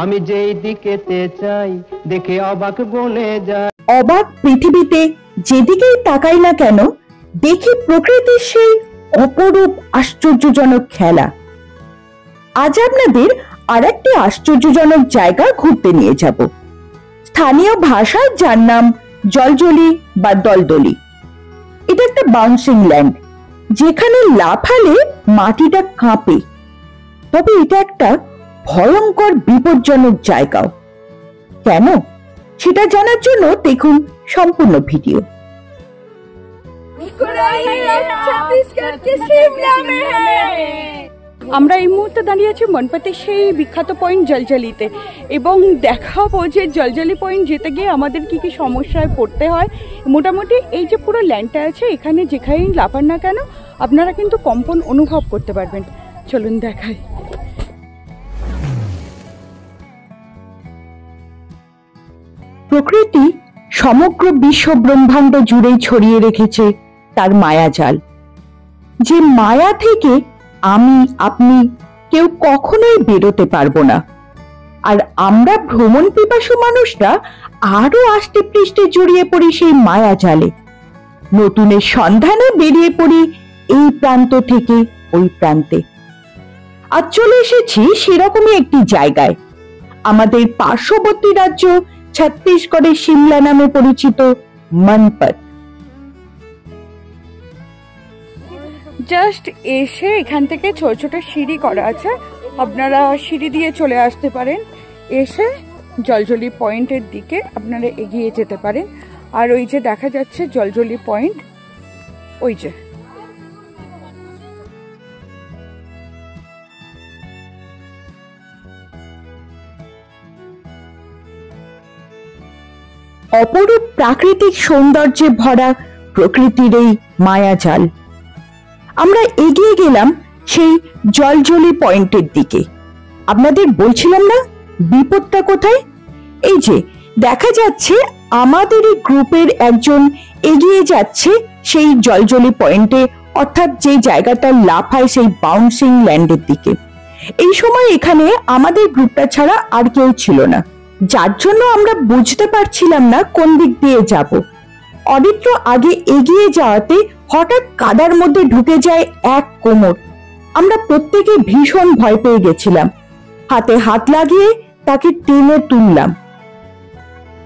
আমি যেই দিকেতে চাই দেখে অবাক বনে যায়। অবাক পৃথিবীতে যেদিকেই তাকাই না কেন দেখি প্রকৃতির সেই অপরূপ আশ্চর্যজনক খেলা। আজ আপনাদের আর একটি আশ্চর্যজনক জায়গা ঘুরতে নিয়ে যাব। স্থানীয় ভাষায় যার নাম জলজলি বা দলদলি। এটা একটা বাউন্সিং ল্যান্ড, যেখানে লাফালে মাটিটা কাঁপে। তবে এটা একটা ভয়ঙ্কর বিপজ্জনক জায়গাও। কেন সেটা জানার জন্য দেখুন সম্পূর্ণ ভিডিও। আমরা এই মুহূর্তে দাঁড়িয়ে আছি মনপাতের সেই বিখ্যাত পয়েন্ট জলজলিতে, এবং দেখাবো যে জলজলি পয়েন্ট যেতে গিয়ে আমাদের কি কি সমস্যায় পড়তে হয়। মোটামুটি এই যে পুরো ল্যান্ডটা আছে, এখানে যেখানেই লাফান না কেন আপনারা কিন্তু কম্পন অনুভব করতে পারবেন। চলুন দেখাই। প্রকৃতি সমগ্র বিশ্ব ব্রহ্মাণ্ড জুড়েই ছড়িয়ে রেখেছে তার মায়াজাল, যে মায়া থেকে আমি আপনি কেউ কখনোই বেরোতে পারবো না। আর আমরা ভ্রমণ পিপাসু মানুষরা আরো আষ্টে পৃষ্ঠে জড়িয়ে পড়ি সেই মায়া জালে। নতুনের সন্ধানে বেরিয়ে পড়ি এই প্রান্ত থেকে ওই প্রান্তে। আজ চলে এসেছি সেরকমই একটি জায়গায়, আমাদের পার্শ্ববর্তী রাজ্য ছত্তিশগড়ের সিমলা নামে পরিচিত মনপত। জাস্ট এসে এখান থেকে ছোট ছোট সিঁড়ি করা আছে, আপনারা সিঁড়ি দিয়ে চলে আসতে পারেন। এসে জলজলি পয়েন্টের দিকে আপনারা এগিয়ে যেতে পারেন। আর ওই যে দেখা যাচ্ছে জলজলি পয়েন্ট, ওই যে অপরূপ প্রাকৃতিক সৌন্দর্যে ভরা প্রকৃতির এই মায়াজাল। আমরা এগিয়ে গেলাম সেই জলজলি পয়েন্টের দিকে। আপনাদের বলছিলাম না বিপদটা কোথায়? এই যে দেখা যাচ্ছে আমাদেরই গ্রুপের একজন এগিয়ে যাচ্ছে সেই জলজলি পয়েন্টে, অর্থাৎ যে জায়গাটা লাফায় সেই বাউন্সিং ল্যান্ডের দিকে। এই সময় এখানে আমাদের গ্রুপটা ছাড়া আর কেউ ছিল না, যার জন্য আমরা বুঝতে পারছিলাম না কোন দিক দিয়ে যাব। অরিত্র আগে এগিয়ে যাওয়াতে হঠাৎ কাদার মধ্যে ঢুকে যায় এক কোমর। আমরা প্রত্যেকে ভীষণ ভয় পেয়ে গেছিলাম। হাতে হাত লাগিয়ে তাকে টেনে তুললাম।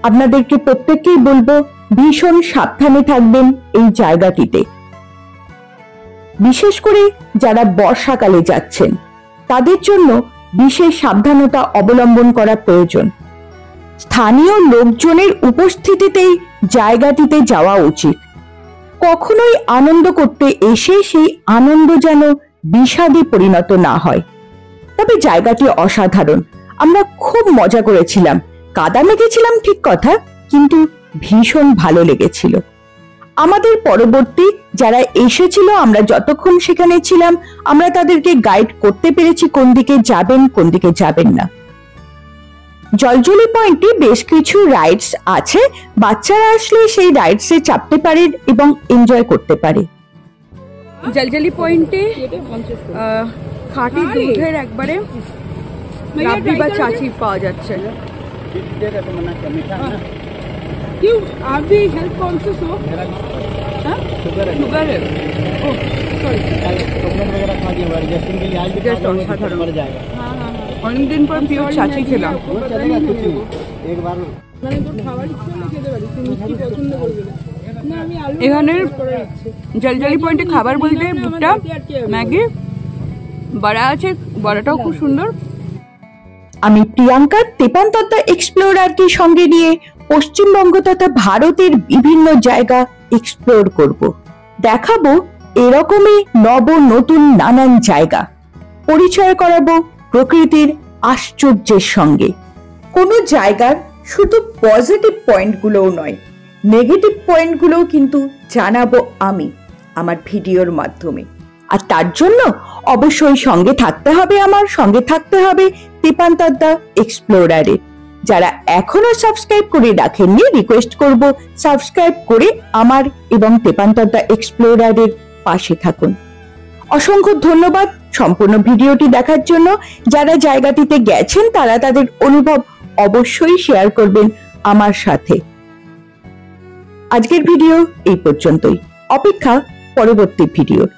আপনাদেরকে প্রত্যেককেই বলবো ভীষণ সাবধানে থাকবেন এই জায়গাটিতে। বিশেষ করে যারা বর্ষাকালে যাচ্ছেন তাদের জন্য বিশেষ সাবধানতা অবলম্বন করা প্রয়োজন। স্থানীয় লোকজনের উপস্থিতিতেই জায়গাটিতে যাওয়া উচিত। কখনোই আনন্দ করতে এসে সেই আনন্দ যেন বিষাদে পরিণত না হয়। তবে জায়গাটি অসাধারণ, আমরা খুব মজা করেছিলাম। কাদা মেখেছিলাম ঠিক কথা, কিন্তু ভীষণ ভালো লেগেছিল। আমাদের পরবর্তী যারা এসেছিল, আমরা যতক্ষণ সেখানে ছিলাম আমরা তাদেরকে গাইড করতে পেরেছি কোন দিকে যাবেন কোন দিকে যাবেন না। জলজলি পয়েন্টে বেশ কিছু রাইডস আছে, বাচ্চারা আসলে সেই রাইডসে চাপতে পারে এবং এনজয় করতে পারে। জলজলি পয়েন্টে খাঁটি দুধের একবারে রাবড়ি বা চাচি পাওয়া যাচ্ছে। क्यों आप भी हेल्थ कॉन्शियस हो? शुगर है। ओह सॉरी, मर जाएगा। অনেক দিন পর পিওর চাচি খেলাম। এখানে জলজলি পয়েন্টে খাবার বলতে ভুট্টা, ম্যাগি, বড়া আছে, বড়াটাও খুব সুন্দর। আমি প্রিয়াঙ্কা তেপান্তদ্দা এক্সপ্লোরারকে সঙ্গে নিয়ে পশ্চিমবঙ্গ তথা ভারতের বিভিন্ন জায়গা এক্সপ্লোর করব। দেখাবো এরকমই নব নতুন নানান জায়গা, পরিচয় করাবো প্রকৃতির আশ্চর্যের সঙ্গে। কোনো জায়গার শুধু পজিটিভ পয়েন্টগুলোও নয়, নেগেটিভ পয়েন্টগুলোও কিন্তু জানাবো আমি আমার ভিডিওর মাধ্যমে। আর তার জন্য অবশ্যই সঙ্গে থাকতে হবে, আমার সঙ্গে থাকতে হবে তেপান্তদ্দা এক্সপ্লোরারে। যারা এখনো সাবস্ক্রাইব করে রাখেননি, রিকোয়েস্ট করব সাবস্ক্রাইব করে আমার এবং তেপান্তদ্দা এক্সপ্লোরারের পাশে থাকুন। অসংখ্য ধন্যবাদ সম্পূর্ণ ভিডিওটি দেখার জন্য যারা জায়গাটিতে গেছেন তারা তাদের অনুভব অবশ্যই শেয়ার করবেন আমার সাথে। আজকের ভিডিও এই পর্যন্তই, অপেক্ষা পরবর্তী ভিডিওর।